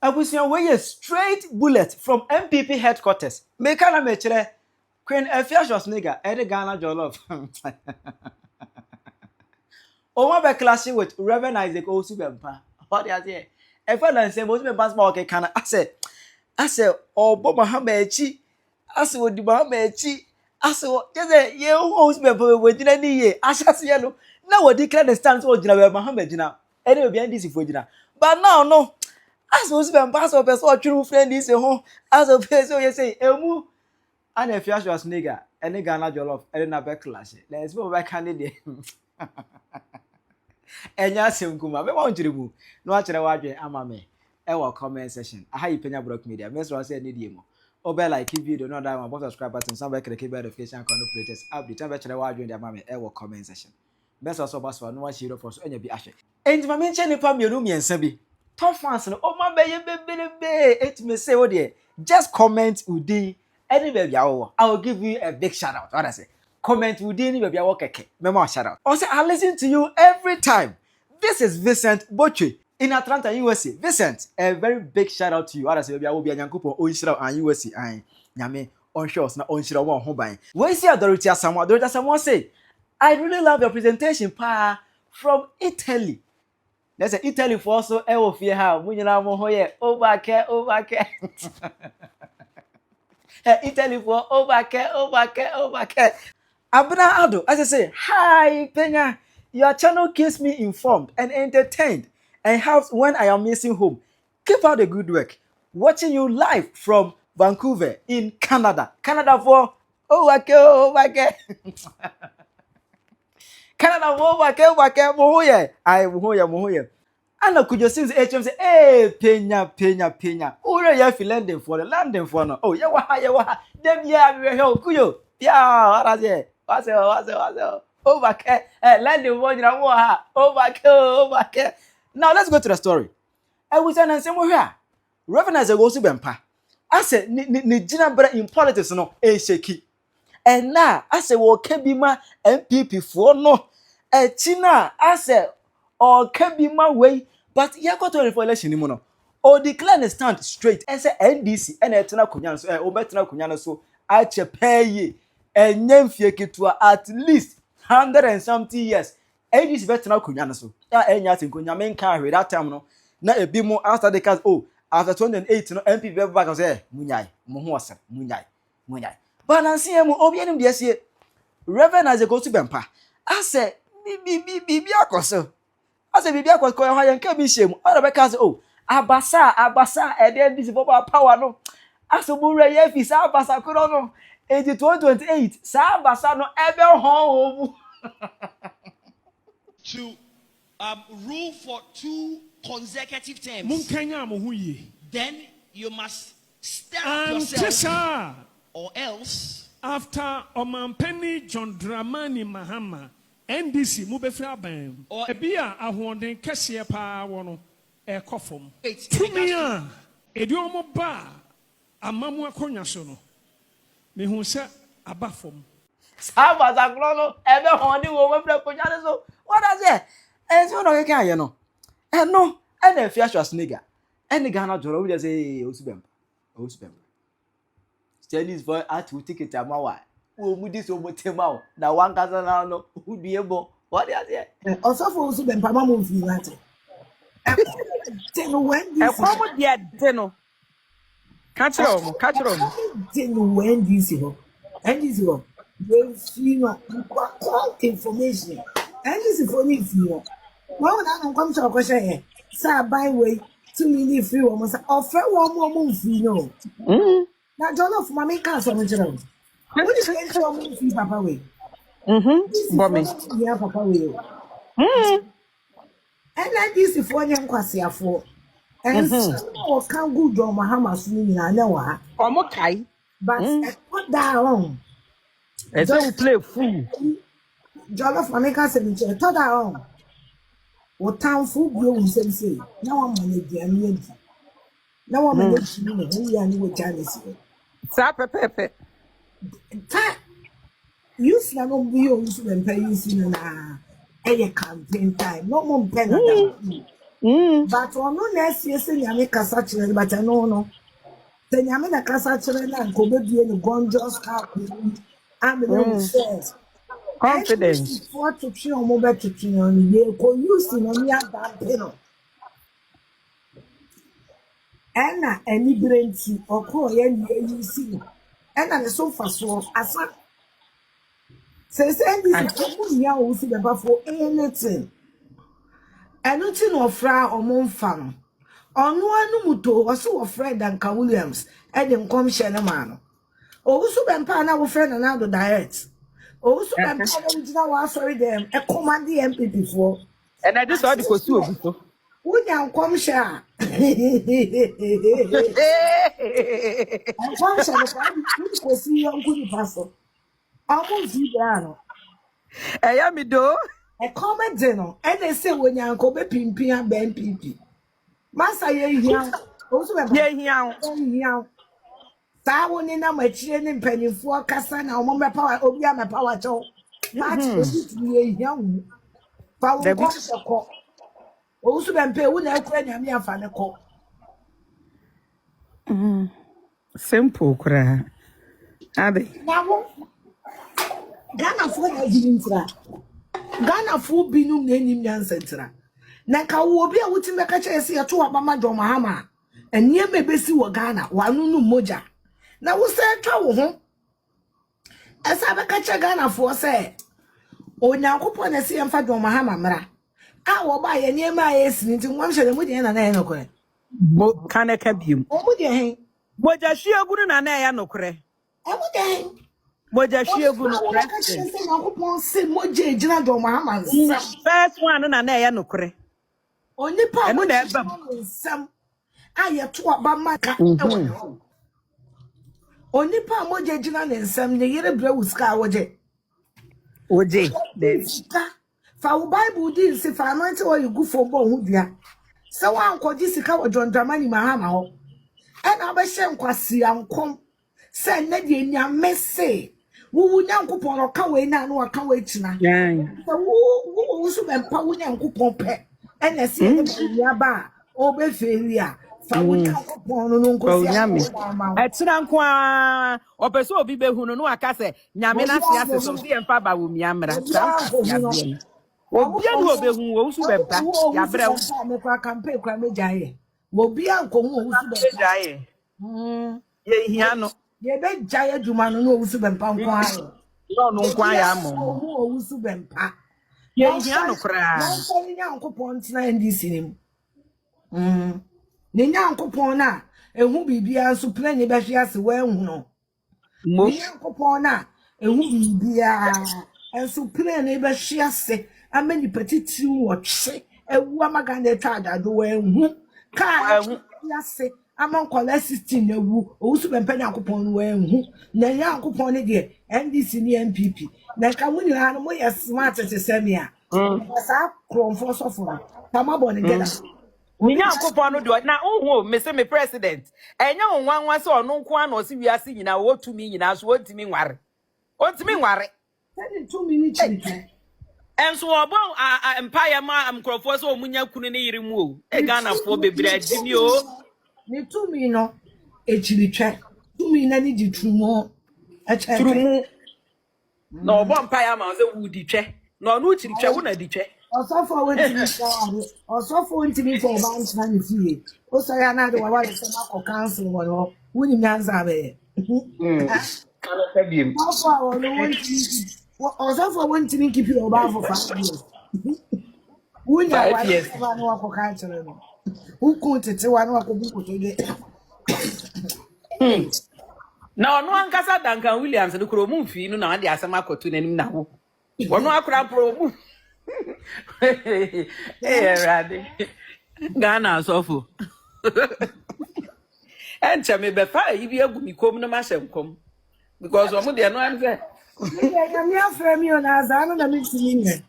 Abusia wey straight bullet from MPP headquarters. Make na me chere Queen Afiw Schwar nigga Eddie Ghana Jollof. Omo be clashing with Reverend Isaac Owusu Bempah. What you say? E fa na say Owusu Bempah small okay kana. I say obo Mahama echi. I say odi Mahama echi. I say just say ye Owusu Bempah we gina ni ye. Ashase ye no. Na we declare the stance o gina we Mahama gina. Any be NDC for gina. But now no. As Owusu Bempah so person o twiri friend this ho. As o person you say emu and Afiw Schwar nigga any Ghana Jollof any na be clash. Let's go back candidate. Enya asɛm kuma me won kyeremu no akyere wadwe ama me e wo comment section aha yi Penyah Block Media me so say ne die mo obe like video no that one subscribe button some be click notification icon no latest update am be kyere wadwe de ama me e wo comment section best also baso no wa shiro for so enya bi ahwe enti ma me nche nipa mienu miensa bi top fans no o ma be ye bebelebe etime say wo de just comment udi any baby awo I will give you a big shout out what I say. Comment within baby I keke. Memo shout out. Also, I listen to you every time. This is Vincent Boche in Atlanta, USA. Vincent, a very big shout out to you. I say baby I will be a nyankupo onshira and USA and nyame onshore na onshira won ho ban. We see Dorothy Asamoah say, I really love your presentation pa from Italy. Let's say Italy for also e wo fie ha munyina mo ho ye overcare. Italy for overcare. Abna Ado, as I say, hi Penyah, your channel keeps me informed and entertained and helps when I am missing home. Keep up the good work. Watching you live from Vancouver in Canada. Canada for overcare. Canada for overcare, mohoye. I mohoye. Anna could you since HM say, hey Penyah. Ure ya fi London for the London for no. Oh, yawa. Dem ya we help kuyo. Yeah, what is it? What's overcare. London for you ha. Overcare. Now let's go to the story. I was an answer here. Reverend Owusu Bempah. I said ni jina bra in politics no e sheki. And now I say wo kebima MPP for no. China I say or kebima way but you got to for election ni mo no. O declare the stand straight. I say NDC and etena kunya so obetena kunya so a chepaye enyem fie ketua at least 100 and something years. NDC betena kunya so. Ya enya tinkunya men kan hwe that time no. Na ebi mo after the cast after 2008 no MPP be back say munyai mo ho osem munyai. Balance mu obi enim de sie Reverend Owusu Bempah. I say bibi akoso. I say bibi akoso ho yan ka bi shemu. Ora be ka say abasa e dey this power no. Aso bu re ye fi sa abasa kuro no. 2028 sa abasa no ebe ho to rule for 2 consecutive terms. Then you must step up yourself, or else after Omanpenny John Dramani Mahama NDC mubefra ban or ebia ahwonden kese pa wono e kofom tumia ediomo ba amamu akonya so no mehu se abafom Saba za klono ebe hondi wo wefra konya so what does it enso no keke aye no eno ena Afiw Schwar nigga eni Ghana Jollof we just say Owusu Bempah Chinese boy at to ticket amawa wo mu dis omotema na wan kasa na no udiebo what you say also for Owusu Bempah mamu fi lati when this come dia deno catch them when this ho we see no information and this information why na come to question here say buy way 2 million free one say offer one more free no na Jollof mama can so much now what is going to free papa way mommy yeah papa way and like this for nyam kwasiafo and so can go do Mahama so ni na na wa omo kai but what that wrong e say we play fool Jollof mama can say me to that wrong what time fool go we say now I'm on the anu now I'm on the chini we ani we Chinese sa pepe use na no be Owusu Bempah use na campaign time no more pen But on no next year, say Yami Casachel, but I no. Then Yami the Casachel and Kobe be the Gonjos car. I'm a little says. Confidence. For to try on mobile to try on the co using on your damn Anna any brain tea or call you see. Anna the sofa so as says anything ya Owusu Bempah for anything. Anything of fra or mon fan. On one muto was so afraid than Ka Williams and then come Shanamano. Owusu Bempah now friend and now direct. Owusu Bempah was sorry them a command the MPP for. And I just saw the costume. Would you come share? And come share the see your good pastor. Almost you I am me do. a comment dinner, and they say when you uncle be pimping and ben pimpy. Master, here, also a here. Someone in a machine and penny for Cassan, or Mama Power, Obiama Power Joe. Match young. Power call. Also, Bempah would have quite me a fan call. Simple, cry. Abby. Now, Ghana for a dinner. Ghana for binum name Yancentra. Naka will be a wooden make a chase here to Mama Mahama. And near me Bessie wa Ghana, one no moja. Now we say trouble home. As I catch a Ghana for say. O now coupon a see and fat Mahama mra. I will buy a near my ass into one shilling with the end and no credit. Can I keep you? Oh, would you? Moja she a good and I no cre. I would Moja she a good. First one and I no cre. Only part some I have to about my cat. Only part moja jinan and some the year blue sky Oje. For Bible didn't say for anointing or you go for bone here. So I call this a cow John Dramani Mahama. And I be shem kwasi and come. Send Neddy in your messy. Who young coupon or can wait now or can wait now. Who Owusu Bempah would young coupon pet. And I see the bar. Obe failure. Etinankwa opeso obi behunu no akase nyame na siase so se emfa Bawumia mra obi anu obehu Owusu Bempah ya brew me kwa campaign kwa mejaye obi anko hu Owusu Bempah ye hia no ye be jaye dwuma no Owusu Bempah nko ayo no nkwa ya mo Owusu Bempah ye hia no kra no nya nkopon tina ndc nim ne nya nkopon na ehu bibia so plan ne be hwe ase wa ehu no mo nya nkopon na ehu bibia enso plan ne be hwe ase amani petiti wo twe ewu amaganda tada do wa ehu ka ase amon kola 16 ewu Owusu Bempah nya nkopon wa ehu na nya nkopon ne de NDC ne MPP na ka muni ha no mo ye smart te semia sa kromfo sofo tamabo ne geda Ninya nkopon no do na ohu me se me president enya onwanwa se ono nko an o se wiase nyina wo tumi nyina so ontimi nware ontimi nware 2 minutes enso obo empire ma amkrofo se omunya kunu ne yiri mu o e Ghana fo bebre adimi o ni 2 minutes no echiritwe 2 minutes ni ditrumo trumu no obo empire ma se wudi twe no no chiritwe wo na ditwe Osofo went to me for banks na fie. O so ya na de wa wa se ma ko council wo no. Wuni nyanza be. Kana tabiem. Osofo went to me keep you over for 5 years. Wuni wa no ko council no. Who could wa no ko buku to de. Na ono ankasa Duncan Williams no kro mu mfi no na ade asem akoto nanim na wo. Ono akra pro mu. Radi. Ghana sofo. Encha me be fa ibi egu mi kom no ma hyenkom. Because omo de no am say. Ya mi afre mi ona azano na mi timi ne.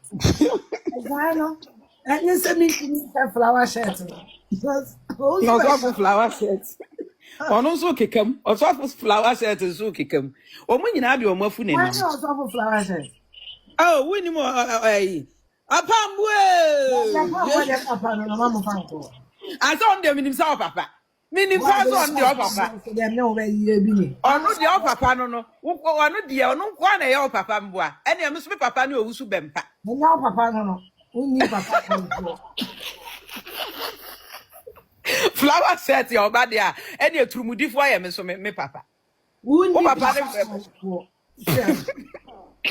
Azano. And say me timi flower shirt. Because no go flower shirt. Ono so kekam. Oso flower shirt so kekam. Omo nyina de omo afu ne ni. Why oso flower shirt? Oh, we ni mo Apambwe. I saw them in himself, papa. Meaning, pass on the papa. Or not the papa, no. Or not the one a your papa, and you must be papa no Owusu Bempah. No, papa, no. Only papa. Flower set your body, and your true moody for him, so me papa. Papa.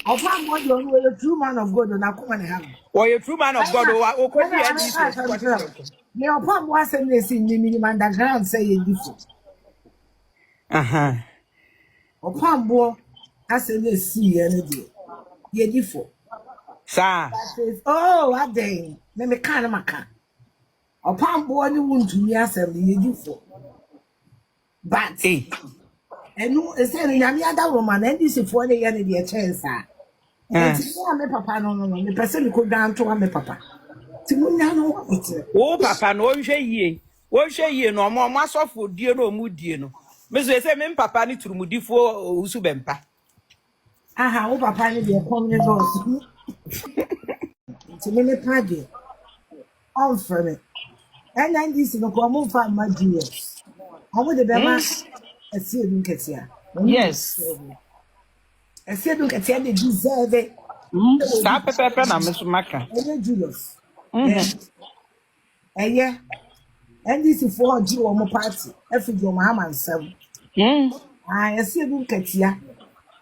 I'll find what you're a true man of God, and I'll come and have. Or a true man of God, or could be me upon was and they see me underground say a different. Upon board, I said, they see any day. Ye different. Sir. Oh, what day? Let me kind of my car. Upon board, you won't to me, I said, ye different. But, and no, it's any other woman, and this is for the end of the chance. And papa, no, the person could down to me, papa. Oh, papa, no, ye. What say ye no more mass of food, dear no mood, dear no. Mr. Semen, papa, need to moody for Owusu Bempah. Aha, oh, papa, you're coming also. To me, party. All from it. And then this is no common for my dears. I would have been a season here. Yes. A season at the deserve it. Stop a pepper, Mr. Maca. Julius. Yeah. And this is for you on my party. Every your Mahama and some. I see a look at ya.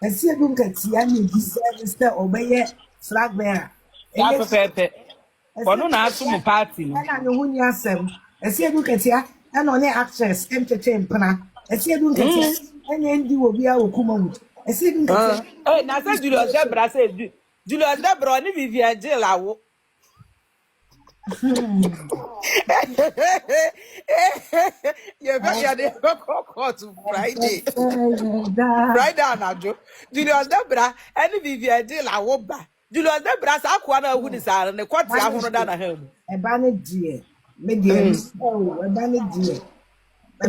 I see a look at ya. You deserve Mr. Obey flag bearer. Stop a pepper. For no answer my party. And I know when you are some. I see a look at ya. And on the actress, entertain Pana. I see a look at ya. And then you will be our Kuma. I see a look at ya. Oh, now said Julius Debra said, Julius Debra, if you are jail, you're very court to Friday. Right down now, Joe. Julius Debra, and if you are jail, I won't buy. Julius Debra, I quarter who is and the quarter I want to done a home. A banner dear, medium. Oh, a banner dear. A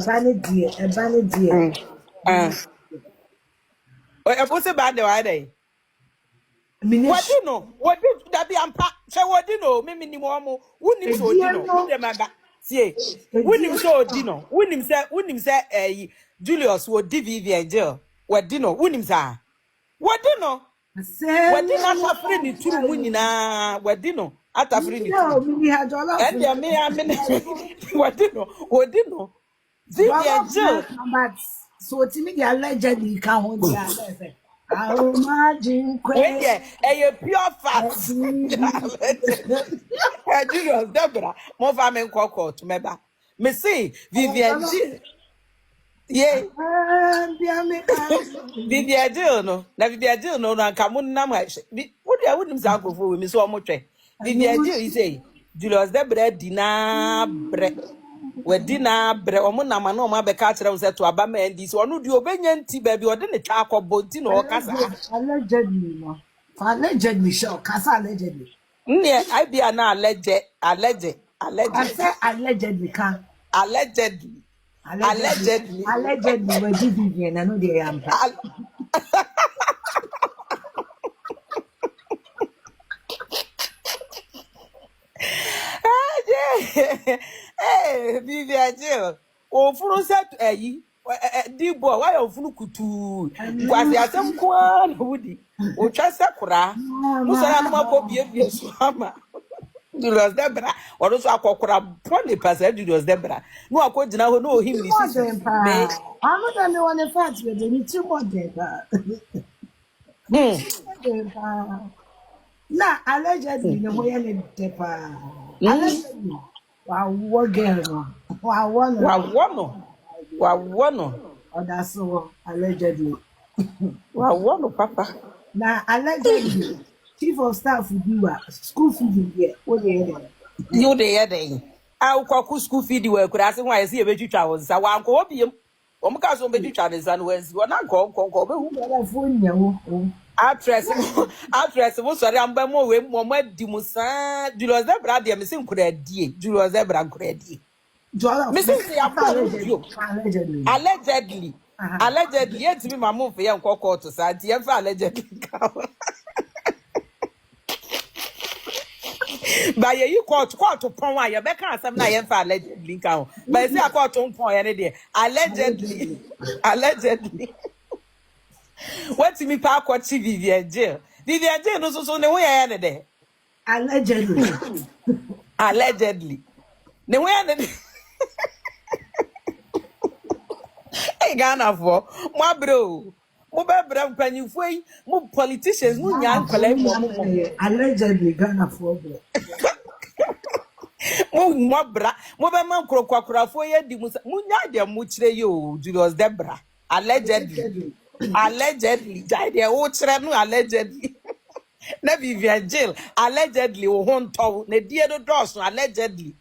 banner dear, a banner dear. What's about the idea? What do you know? What did that be unpacked? So, what do you know? Me minimum, wouldn't him so dinner. See, wouldn't him so dinner. Wouldn't him say, Julius would DV and jail. What dinner? Wouldn't him say? What dinner? What dinner? After friendly two winning, what dinner? After friendly. We had all of and there may have been what dinner? What dinner? But so to me, allegedly can't I'll imagine a pure fat. Julius Debra, more famine cocoa to member. Me see, Vivian Jill. Yea, Vivian Jill, no, Vivian Jill, no, and come on, what I wouldn't say for me so much. Vivian Jill, you say, Julius Debra, dinner bread. We dinner bread or Mona no ma be catch them set to Abama and this one would you obey baby or then a charcoal boating or casa. Allegedly, no. Allegedly, sure, casa allegedly. Yeah, I be an alleged. I say allegedly, can. Allegedly, we're Vivian, I know they am. Hey, Vivian Jill. Oh, for set dear boy, why of Fukutu? Was the Asɛm Kwan Woody? Oh, Chasakura. No, I am not be a swammer. Julius Debra, or also a cockra, probably passed Julius Debra. No, I could now know him. I'm not the one in fact, you need two more Nah, allegedly, no way any depa. Allegedly. Wow, girl. Wow, oh, that's so allegedly. Wow, Papa. Now, allegedly, chief of staff would do school feeding here. What you there? I'll call school feeding work. Could ask him why I see a vegetable travels. I want to hope him. Omcas on vegetarians and was one uncle. Actress, sorry, I'm by more way, more Dimusa, Julius Zebra, dear Missing Credi, Julius Zebra Credi. Allegedly, yet to be my move for young cocoa to side, allegedly. But you court to pon why you better some na yen for allegedly can. But say I court to pon any day. Allegedly. Allegedly. What me pa court Vivian jail. Vivian jail no so ne way any day. Allegedly. Allegedly. Ne way any Hey Ghana for my bro. Mo be bra mpanyimfo yi, mo politicians mo nya nkwala mo. Allegedly Ghana for bro. Mo bra, mo be man krokwakрафo ye di mo nya de mo kire yo Julius Debra. Allegedly. Allegedly. Dai de wo kire no allegedly. Na Vivian jail allegedly wo honto na die do dos allegedly.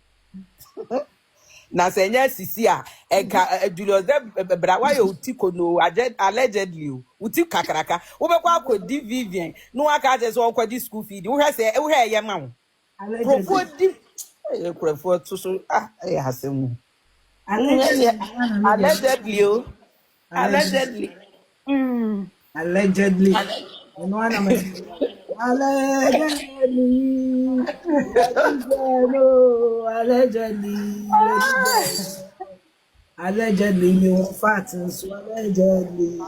Na senya sisi a enka Julius Debra wa yo utiko no allegedly uti kakraka wo be kwa akodi Vivian no aka je so akodi school feed wo hwe se wo hwe ye ma wo profo di profo to so hasemu allegedly allegedly Allegedly. No one allegedly. Allegedly, you fat and so allegedly.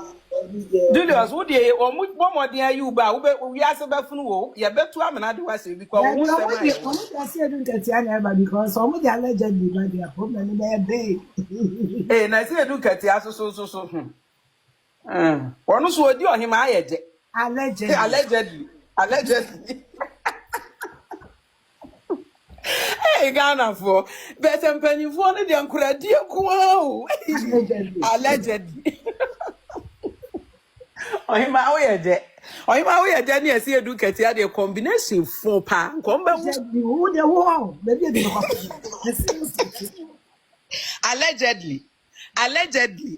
Julius, who dey or much more than you ba we ask about fun wo ye betu amana de wase because who say because some of the allegedly by their problem they eh na say do katia so onu so odi ohima ayeje allegedly Hey Ghana for better penny for the ankura die ko allegedly ohima oyeje na esi edu katia the combination for pa komba who the wow maybe allegedly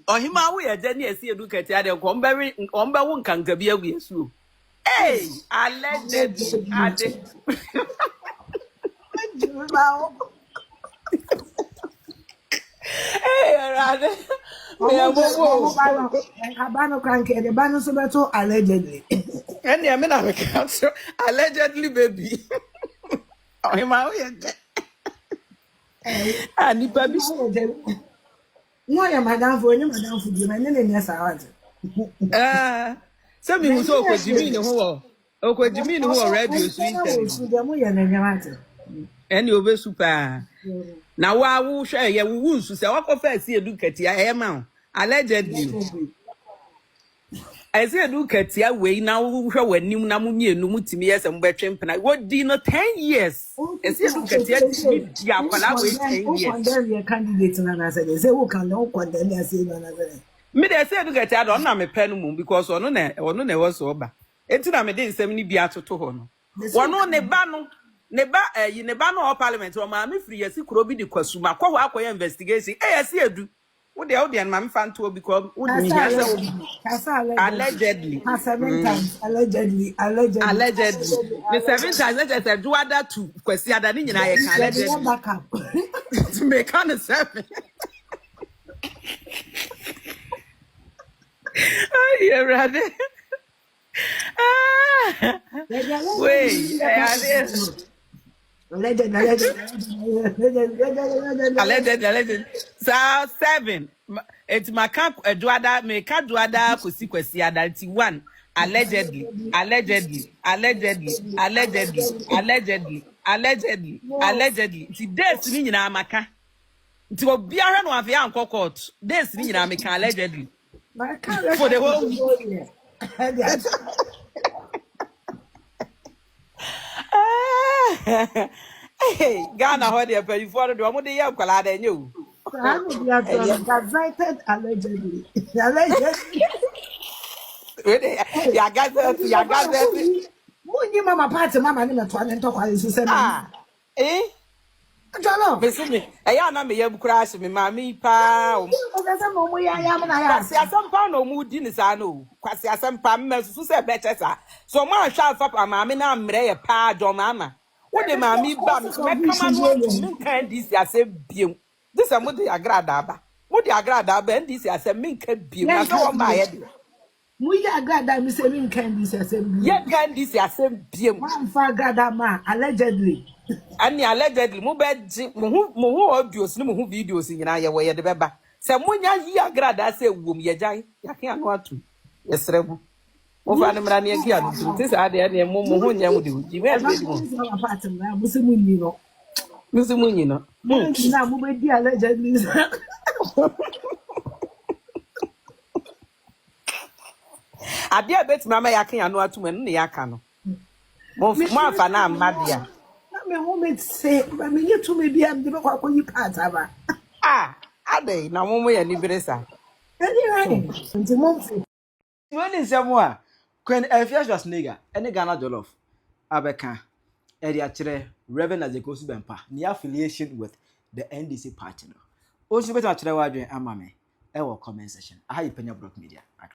ohima oyeje na esi edu katia the komba wo nkanka bi agu yesu hey allegedly ade hey rade me amobo abano kanke the bano so beto allegedly any me na me count allegedly baby ohima oyeje ani baby no ya madam for you na nene ni asa say me so okwajimi ne ho radio so interview any obe super na wa wo hwe ye wo nsu se wakofa asi edu katia e ma allegedly asi edu katia we na wo hwe wanim na mo mienu mutimi yese mbetwe mpena wo di no 10 years asi edu katia di akwala we 10 years ye candidate na say who can no condemn asi na say me dey asi edu katia do na me pɛ no mu because ono na wo so ba enti na me dey nsɛm ni bi atoto ho no wono ne ba no ne ba no parliament o ma me free yesi kuro bi di kwasuma kwa ho akoye investigation yesi edu wo de ma me fan to because wo ni allegedly allegedly the 7 times let us do other two kwasi ada ni nyina ye kan allegedly to make on the 7 ay ready wait alleged. So 7. It's my camp Eduada make Eduada kwasi ada 1 allegedly. Ti days ni nyina amaka. Ti obiara no afia anko court. Days ni nyina amaka allegedly. For the whole week. Hey, Ghana how they pay for the one they have kwala dey you. Gazetted allegedly. Ya gazette. Munyi mama party mama ni meto ane to kwale so say Jollof. Besimi. Eya na me yam crash me mama pa. O say mo mo ya na ya. Kwasi asampa no mu di ni sa no. Kwasi asampa me so say beche sa. So ma hwa fa pa mama na mre ye pa jo mama. Wo de mama ba me kama no kan dis asem biem. This am de agrada ba. Wo de agrada ba ndi si asem me kan biem na so ma ye de. Muya gada mi say me can this asem. Ye can this asem biem. Man fa gada ma allegedly. Ani allegedly mo be mo audios ni mo videos nyina ye wo ye de beba. Se munya yi agrada say wom ye jai. Ya kan anu atu. Yesrebu. Mo fa ne mra ne gi anu. Ti sa de ne mo ho nya mu de uji. Me be di mo. Musumunyi no. Musumunyi no. Na mo be di allegedly. Adia bet mama ya kan anu atu men ne ya ka no. Mo afa na amabia. Na me ho me say, ba me nye to me bia me be kwa yi part aba. Ah, ade na mo ya ni beresa. Anyway, nti mo mfi. When is someone when Afiw Schwar any Ghana Jollof abeka edi akire Reverend Owusu Bempah ni affiliation with the NDC party no. Osu beta akire wadwen ama me e wo comment section. Aha yi Penyah Media.